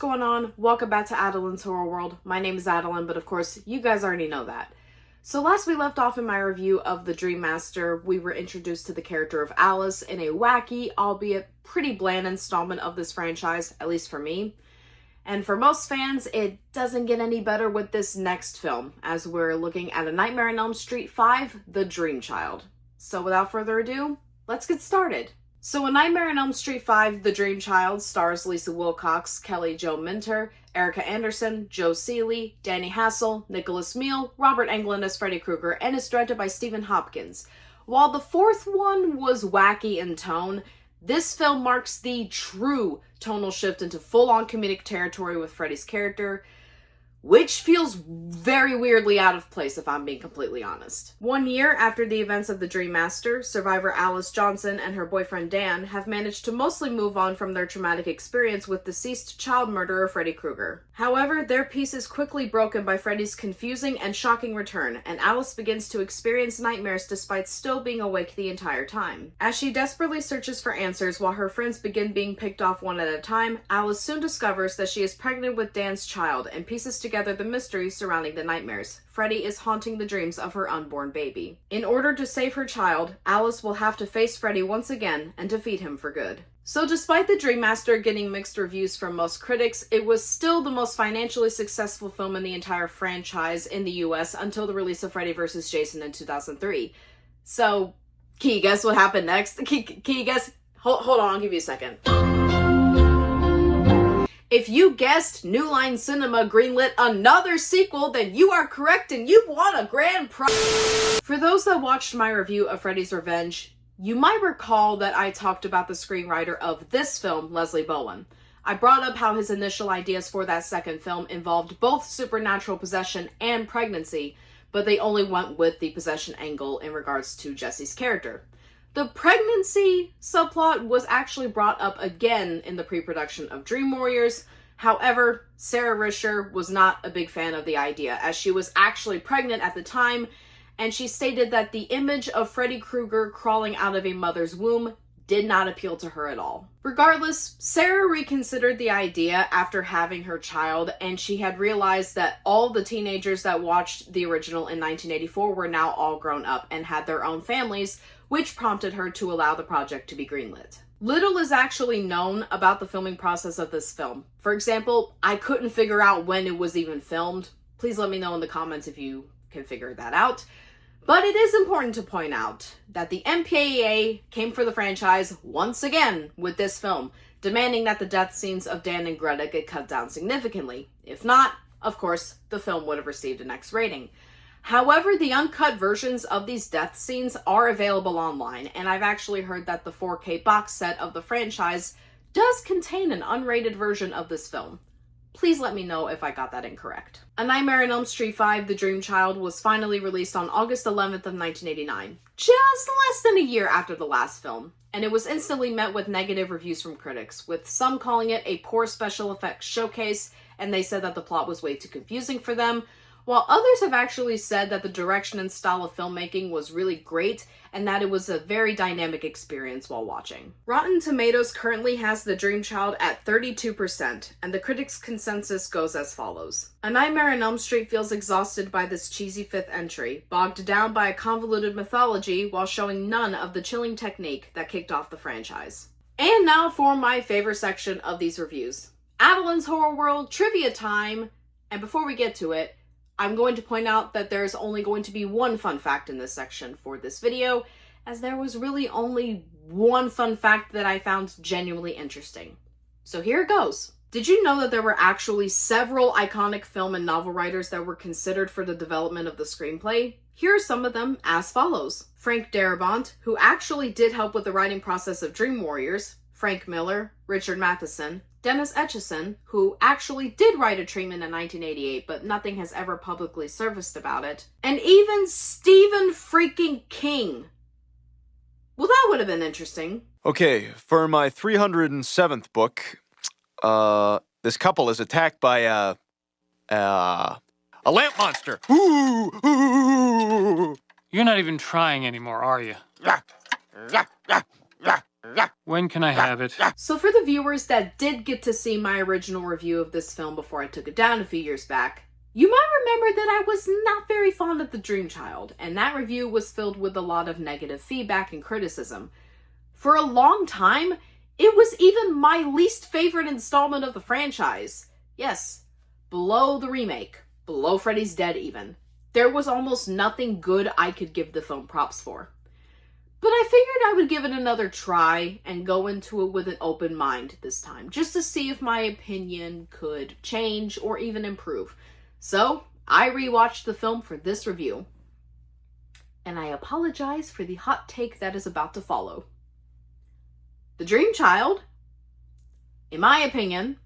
going on? Welcome back to Adeline's Horror World. My name is Adeline, but of course, you guys already know that. So last we left off in my review of The Dream Master, we were introduced to the character of Alice in a wacky, albeit pretty bland installment of this franchise, at least for me. And for most fans, it doesn't get any better with this next film, as we're looking at A Nightmare on Elm Street 5, The Dream Child. So without further ado, let's get started. So A Nightmare on Elm Street 5, The Dream Child stars Lisa Wilcox, Kelly Jo Minter, Erika Anderson, Joe Seeley, Danny Hassel, Nicholas Meal, Robert Englund as Freddy Krueger, and is directed by Stephen Hopkins. While the fourth one was wacky in tone, this film marks the true tonal shift into full-on comedic territory with Freddy's character, which feels very weirdly out of place if I'm being completely honest. 1 year after the events of The Dream Master, survivor Alice Johnson and her boyfriend Dan have managed to mostly move on from their traumatic experience with deceased child murderer Freddy Krueger. However, their peace is quickly broken by Freddy's confusing and shocking return, and Alice begins to experience nightmares despite still being awake the entire time. As she desperately searches for answers while her friends begin being picked off one at a time, Alice soon discovers that she is pregnant with Dan's child and pieces together the mystery surrounding the nightmares. Freddy is haunting the dreams of her unborn baby. In order to save her child, Alice will have to face Freddy once again and defeat him for good. So despite The Dream Master getting mixed reviews from most critics, it was still the most financially successful film in the entire franchise in the US until the release of Freddy vs. Jason in 2003. So, can you guess what happened next? Can you guess? Hold on, I'll give you a second. If you guessed New Line Cinema greenlit another sequel, then you are correct and you've won a grand prize. For those that watched my review of Freddy's Revenge, you might recall that I talked about the screenwriter of this film, Leslie Bowen. I brought up how his initial ideas for that second film involved both supernatural possession and pregnancy, but they only went with the possession angle in regards to Jesse's character. The pregnancy subplot was actually brought up again in the pre-production of Dream Warriors. However, Sarah Risher was not a big fan of the idea, as she was actually pregnant at the time, and she stated that the image of Freddy Krueger crawling out of a mother's womb did not appeal to her at all. Regardless, Sarah reconsidered the idea after having her child, and she had realized that all the teenagers that watched the original in 1984 were now all grown up and had their own families, which prompted her to allow the project to be greenlit. Little is actually known about the filming process of this film. For example, I couldn't figure out when it was even filmed. Please let me know in the comments if you can figure that out. But it is important to point out that the MPAA came for the franchise once again with this film, demanding that the death scenes of Dan and Greta get cut down significantly. If not, of course, the film would have received an X rating. However, the uncut versions of these death scenes are available online, and I've actually heard that the 4K box set of the franchise does contain an unrated version of this film. Please let me know if I got that incorrect. A Nightmare on Elm Street 5, The Dream Child was finally released on August 11th of 1989, just less than a year after the last film, and it was instantly met with negative reviews from critics, with some calling it a poor special effects showcase, and they said that the plot was way too confusing for them, while others have actually said that the direction and style of filmmaking was really great and that it was a very dynamic experience while watching. Rotten Tomatoes currently has The Dream Child at 32%, and the critics' consensus goes as follows. A Nightmare on Elm Street feels exhausted by this cheesy fifth entry, bogged down by a convoluted mythology while showing none of the chilling technique that kicked off the franchise. And now for my favorite section of these reviews. Adeline's Horror World Trivia Time! And before we get to it, I'm going to point out that there's only going to be one fun fact in this section for this video, as there was really only one fun fact that I found genuinely interesting. So here it goes. Did you know that there were actually several iconic film and novel writers that were considered for the development of the screenplay? Here are some of them as follows. Frank Darabont, who actually did help with the writing process of Dream Warriors, Frank Miller, Richard Matheson, Dennis Etchison, who actually did write a treatment in 1988, but nothing has ever publicly surfaced about it. And even Stephen freaking King. Well, that would have been interesting. Okay, for my 307th book, this couple is attacked by a lamp monster. Ooh. You're not even trying anymore, are you? When can I have it? So for the viewers that did get to see my original review of this film before I took it down a few years back, you might remember that I was not very fond of The Dream Child, and that review was filled with a lot of negative feedback and criticism. For a long time, it was even my least favorite installment of the franchise. Yes, below the remake, below Freddy's Dead even. There was almost nothing good I could give the film props for. But I figured I would give it another try and go into it with an open mind this time, just to see if my opinion could change or even improve. So, I rewatched the film for this review. And I apologize for the hot take that is about to follow. The Dream Child, in my opinion,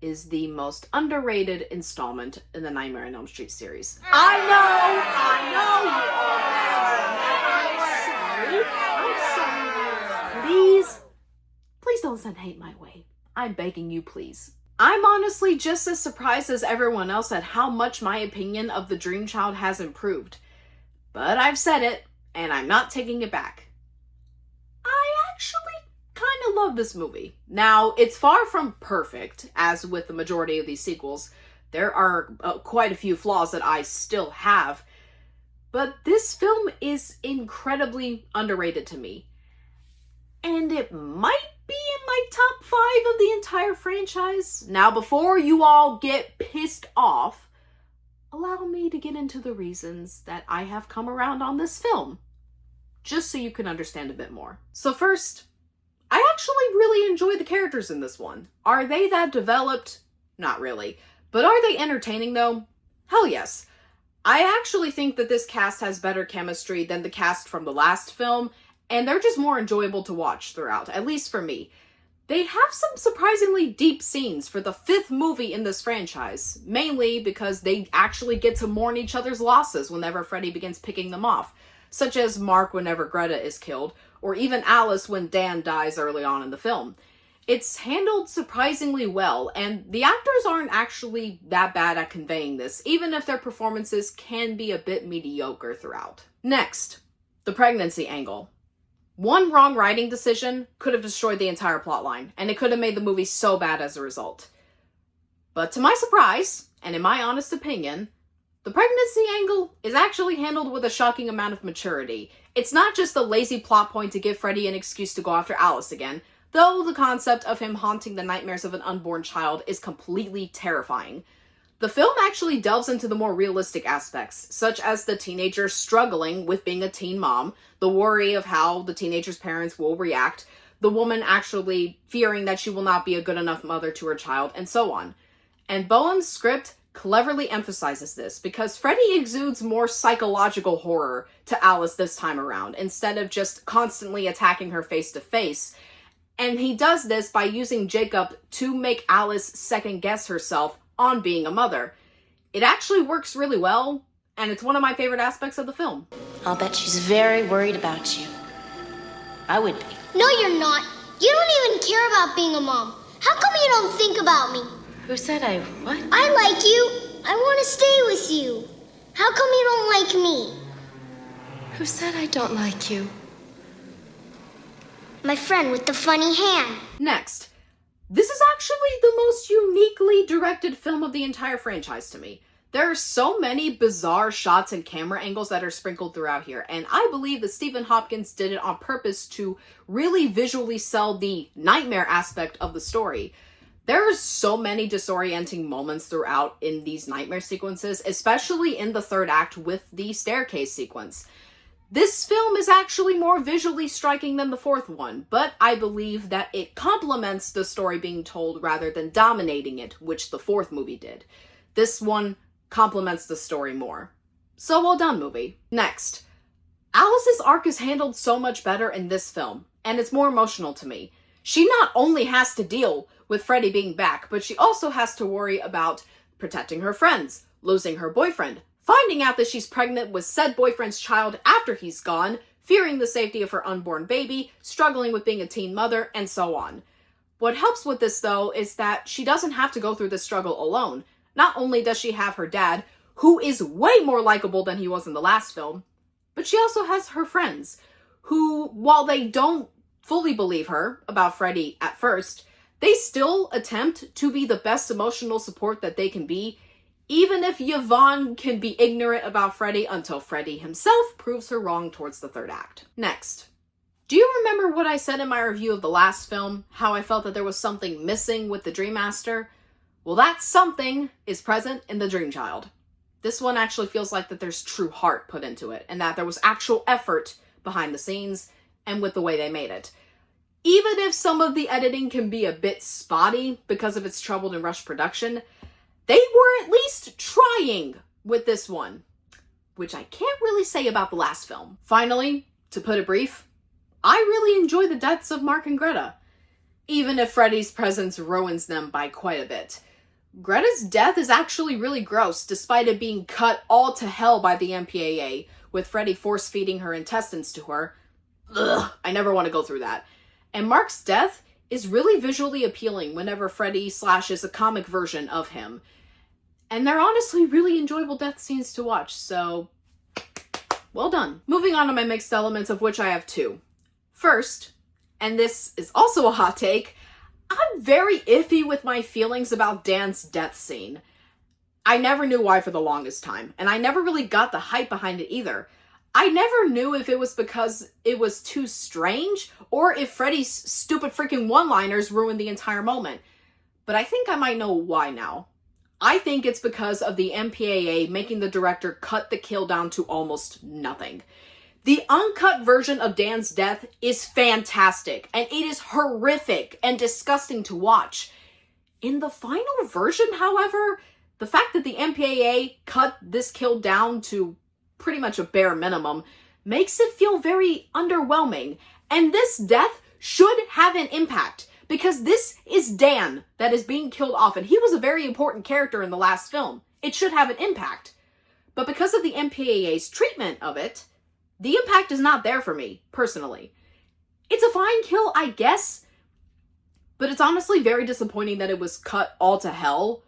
is the most underrated installment in the Nightmare on Elm Street series. I know, I'm sorry. Please don't send hate my way. I'm begging you, please. I'm honestly just as surprised as everyone else at how much my opinion of the Dream Child has improved. But I've said it, and I'm not taking it back. I actually kind of love this movie. Now, it's far from perfect, as with the majority of these sequels. There are quite a few flaws that I still have. But this film is incredibly underrated to me. And it might be in my top 5 of the entire franchise. Now, before you all get pissed off, allow me to get into the reasons that I have come around on this film, just so you can understand a bit more. So first, I actually really enjoy the characters in this one. Are they that developed? Not really. But are they entertaining though? Hell yes. I actually think that this cast has better chemistry than the cast from the last film, and they're just more enjoyable to watch throughout, at least for me. They have some surprisingly deep scenes for the 5th movie in this franchise, mainly because they actually get to mourn each other's losses whenever Freddy begins picking them off, such as Mark whenever Greta is killed, or even Alice when Dan dies early on in the film. It's handled surprisingly well, and the actors aren't actually that bad at conveying this, even if their performances can be a bit mediocre throughout. Next, the pregnancy angle. One wrong writing decision could have destroyed the entire plotline, and it could have made the movie so bad as a result. But to my surprise, and in my honest opinion, the pregnancy angle is actually handled with a shocking amount of maturity. It's not just a lazy plot point to give Freddy an excuse to go after Alice again, though the concept of him haunting the nightmares of an unborn child is completely terrifying. The film actually delves into the more realistic aspects, such as the teenager struggling with being a teen mom, the worry of how the teenager's parents will react, the woman actually fearing that she will not be a good enough mother to her child, and so on. And Bowen's script cleverly emphasizes this, because Freddy exudes more psychological horror to Alice this time around, instead of just constantly attacking her face to face. And he does this by using Jacob to make Alice second guess herself on being a mother. It actually works really well, and it's one of my favorite aspects of the film. I'll bet she's very worried about you. I would be. No, you're not. You don't even care about being a mom. How come you don't think about me? Who said I what? I like you. I want to stay with you. How come you don't like me? Who said I don't like you? My friend with the funny hand. Next, this is actually the most uniquely directed film of the entire franchise to me. There are so many bizarre shots and camera angles that are sprinkled throughout here, and I believe that Stephen Hopkins did it on purpose to really visually sell the nightmare aspect of the story. There are so many disorienting moments throughout in these nightmare sequences, especially in the 3rd act with the staircase sequence. This film is actually more visually striking than the 4th one, but I believe that it complements the story being told rather than dominating it, which the 4th movie did. This one complements the story more. So well done, movie. Next, Alice's arc is handled so much better in this film, and it's more emotional to me. She not only has to deal with Freddy being back, but she also has to worry about protecting her friends, losing her boyfriend, finding out that she's pregnant with said boyfriend's child after he's gone, fearing the safety of her unborn baby, struggling with being a teen mother, and so on. What helps with this, though, is that she doesn't have to go through this struggle alone. Not only does she have her dad, who is way more likable than he was in the last film, but she also has her friends, who, while they don't fully believe her about Freddy at first, they still attempt to be the best emotional support that they can be, even if Yvonne can be ignorant about Freddy until Freddy himself proves her wrong towards the third act. Next. Do you remember what I said in my review of the last film? How I felt that there was something missing with the Dream Master? Well, that something is present in the Dream Child. This one actually feels like that there's true heart put into it, and that there was actual effort behind the scenes and with the way they made it. Even if some of the editing can be a bit spotty because of its troubled and rushed production, they were at least trying with this one, which I can't really say about the last film. Finally, to put it brief, I really enjoy the deaths of Mark and Greta, even if Freddy's presence ruins them by quite a bit. Greta's death is actually really gross, despite it being cut all to hell by the MPAA, with Freddy force-feeding her intestines to her. Ugh, I never want to go through that. And Mark's death is really visually appealing whenever Freddy slashes a comic version of him. And they're honestly really enjoyable death scenes to watch, so well done. Moving on to my mixed elements, of which I have two. First, and this is also a hot take, I'm very iffy with my feelings about Dan's death scene. I never knew why for the longest time, and I never really got the hype behind it either. I never knew if it was because it was too strange, or if Freddy's stupid freaking one-liners ruined the entire moment. But I think I might know why now. I think it's because of the MPAA making the director cut the kill down to almost nothing. The uncut version of Dan's death is fantastic, and it is horrific and disgusting to watch. In the final version, however, the fact that the MPAA cut this kill down to pretty much a bare minimum makes it feel very underwhelming, and this death should have an impact, because this is Dan that is being killed off, and he was a very important character in the last film. It should have an impact. But because of the MPAA's treatment of it, the impact is not there for me, personally. It's a fine kill, I guess, but it's honestly very disappointing that it was cut all to hell,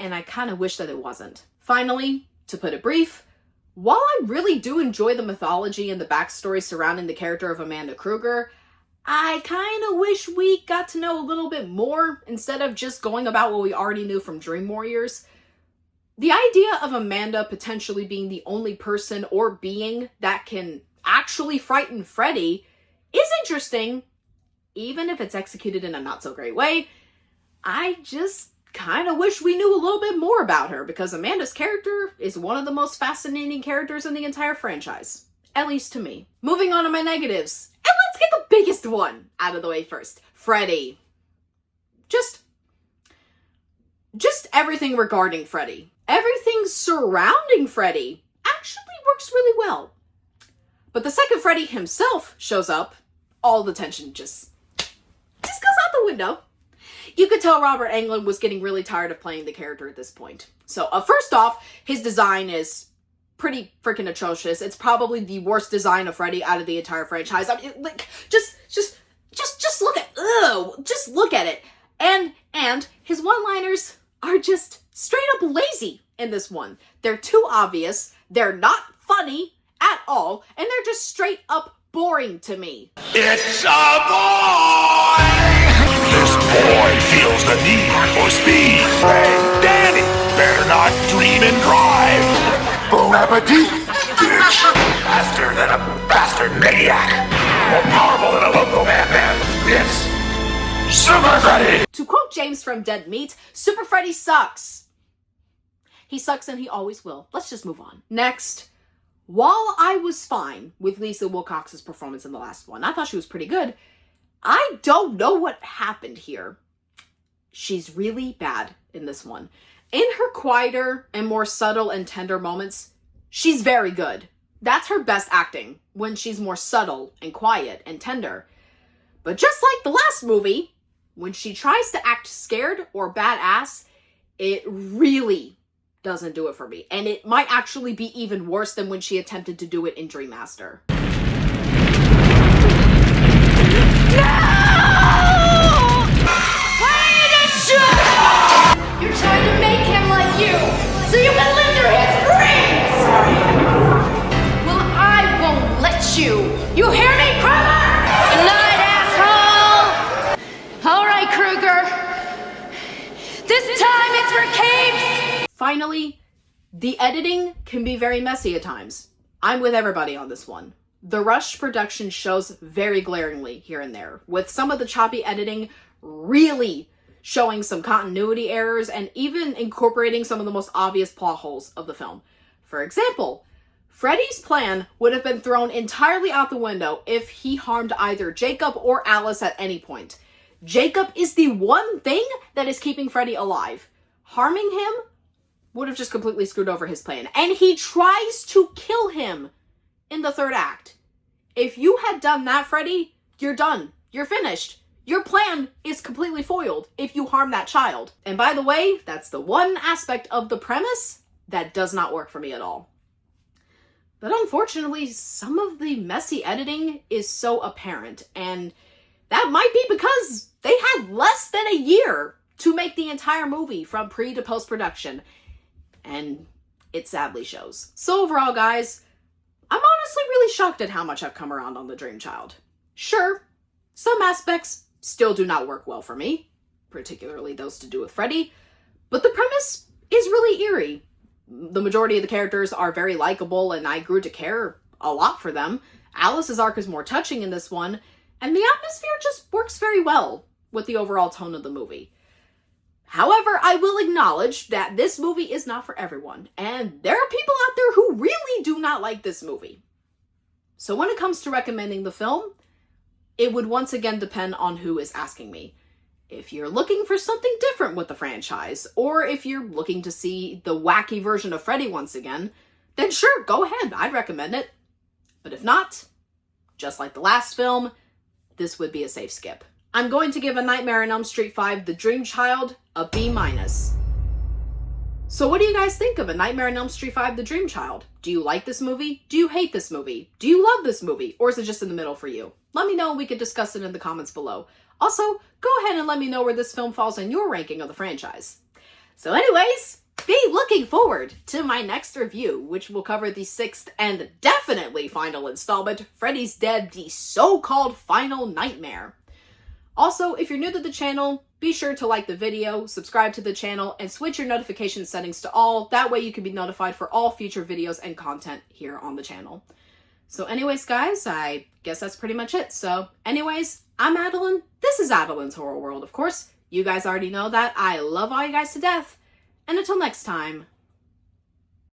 and I kind of wish that it wasn't. Finally, to put it brief, while I really do enjoy the mythology and the backstory surrounding the character of Amanda Krueger, I kind of wish we got to know a little bit more instead of just going about what we already knew from Dream Warriors. The idea of Amanda potentially being the only person or being that can actually frighten Freddy is interesting, even if it's executed in a not-so-great way. I just kind of wish we knew a little bit more about her, because Amanda's character is one of the most fascinating characters in the entire franchise. At least to me. Moving on to my negatives. And let's get the biggest one out of the way first. Freddy. Just everything regarding Freddy. Everything surrounding Freddy actually works really well. But the second Freddy himself shows up, all the tension just goes out the window. You could tell Robert Englund was getting really tired of playing the character at this point. So, first off, his design is pretty freaking atrocious. It's probably the worst design of Freddy out of the entire franchise. I mean, like, just look at, just look at it. And his one-liners are just straight up lazy in this one. They're too obvious, they're not funny at all, and they're just straight up boring to me. It's a boy! This boy feels the need for speed. Hey, Danny, better not dream and drive. Bon appetit, bitch. Faster than a bastard maniac. More powerful than a local madman. It's Super Freddy! To quote James from Dead Meat, Super Freddy sucks. He sucks and he always will. Let's just move on. Next. While I was fine with Lisa Wilcox's performance in the last one, I thought she was pretty good, I don't know what happened here. She's really bad in this one. In her quieter and more subtle and tender moments, she's very good. That's her best acting, when she's more subtle and quiet and tender. But just like the last movie, when she tries to act scared or badass, it really doesn't do it for me. And it might actually be even worse than when she attempted to do it in Dream Master. No! Wait a shot! You're trying to make him like you, so you can live through his dreams! Well, I won't let you. You hear me, Kramer? Good night, Finally, the editing can be very messy at times. I'm with everybody on this one. The rushed production shows very glaringly here and there, with some of the choppy editing really showing some continuity errors and even incorporating some of the most obvious plot holes of the film. For example, Freddy's plan would have been thrown entirely out the window if he harmed either Jacob or Alice at any point. Jacob is the one thing that is keeping Freddy alive. Harming him would have just completely screwed over his plan. And he tries to kill him in the third act. If you had done that, Freddy, you're done. You're finished. Your plan is completely foiled if you harm that child. And by the way, that's the one aspect of the premise that does not work for me at all. But unfortunately, some of the messy editing is so apparent, and that might be because they had less than a year to make the entire movie from pre to post-production, and it sadly shows. So overall, guys, I'm honestly really shocked at how much I've come around on The Dream Child. Sure, some aspects still do not work well for me, particularly those to do with Freddy, but the premise is really eerie. The majority of the characters are very likable, and I grew to care a lot for them. Alice's arc is more touching in this one, and the atmosphere just works very well with the overall tone of the movie. However, I will acknowledge that this movie is not for everyone, and there are people out there who really do not like this movie. So when it comes to recommending the film, it would once again depend on who is asking me. If you're looking for something different with the franchise, or if you're looking to see the wacky version of Freddy once again, then sure, go ahead, I'd recommend it. But if not, just like the last film, this would be a safe skip. I'm going to give A Nightmare on Elm Street 5: The Dream Child a B-. So what do you guys think of A Nightmare on Elm Street 5: The Dream Child? Do you like this movie? Do you hate this movie? Do you love this movie? Or is it just in the middle for you? Let me know and we could discuss it in the comments below. Also, go ahead and let me know where this film falls in your ranking of the franchise. So anyways, be looking forward to my next review, which will cover the 6th and definitely final installment, Freddy's Dead, the so-called Final Nightmare. Also, if you're new to the channel, be sure to like the video, subscribe to the channel, and switch your notification settings to all. That way you can be notified for all future videos and content here on the channel. So anyways, guys, I guess that's pretty much it. So anyways, I'm Adeline. This is Adeline's Horror World, of course. You guys already know that. I love all you guys to death. And until next time,